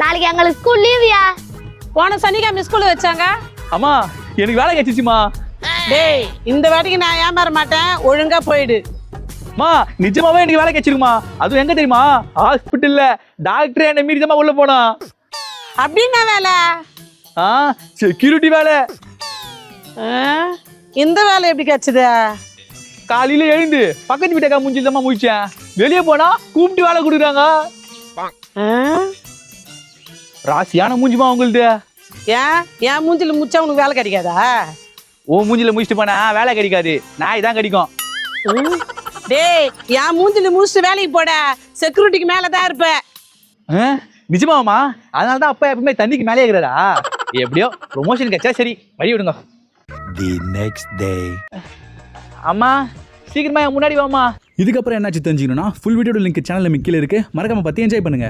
நாளைக்கு எங்களுக்கு ஸ்கூல் லீவ்யா. போன சனிக்கிழமை ஸ்கூல்ல வச்சாங்க. அம்மா எனக்கு வேலை கிடைச்சிச்சுமா. டேய் இந்த வாட்டிக்கு நான் ஏமாற மாட்டேன், ஒழுங்கா போயிடு. மா நிஜமாவே எனக்கு வேலை கிடைச்சிருக்குமா. அதுவும் எங்க தெரியுமா? ஹாஸ்பிட்டல்ல டாக்டர் என்ன மீறி தான் உள்ள போனா. அப்படின்னா வேலை? செக்யூரிட்டி வேலை. இந்த வேலை எப்படி கிடைச்சது? காலையில எழுந்து பக்கத்து வீட்டக்கா மூஞ்சில் தான் முடிச்சேன். வெளியே போனா கூப்பிட்டு வேலை கொடுக்குறாங்க. ராசியான மூஞ்சிமா உங்களுது. ஏன் மூஞ்சில முச்சா உனக்கு வேலை கிடைக்காதா? ஓ மூஞ்சில முடிச்சுட்டு போனா வேலை கிடைக்காது, நாய் தான் கிடைக்கும். டேய் என் மூஞ்சில முடிச்சுட்டு வேலைக்கு போட, செக்யூரிட்டிக்கு மேலதான் இருப்ப. நிஜமாமா? அதனால தான் அப்பா எப்பவுமே தண்ணிக்கு மேலே இருக்கிறாரா? எப்படியோ ப்ரொமோஷன் கிடைச்சா சரி, வழி விடுங்க. The next day. அம்மா சீக்கிரமா முன்னாடி வாமா. இதுக்கப்புறம் என்னாச்சு தெரிஞ்சுக்கணும்னா ஃபுல் வீடியோட லிங்க் சேனல்ல கீழே இருக்கு, மறக்காம பார்த்து என்ஜாய் பண்ணுங்க.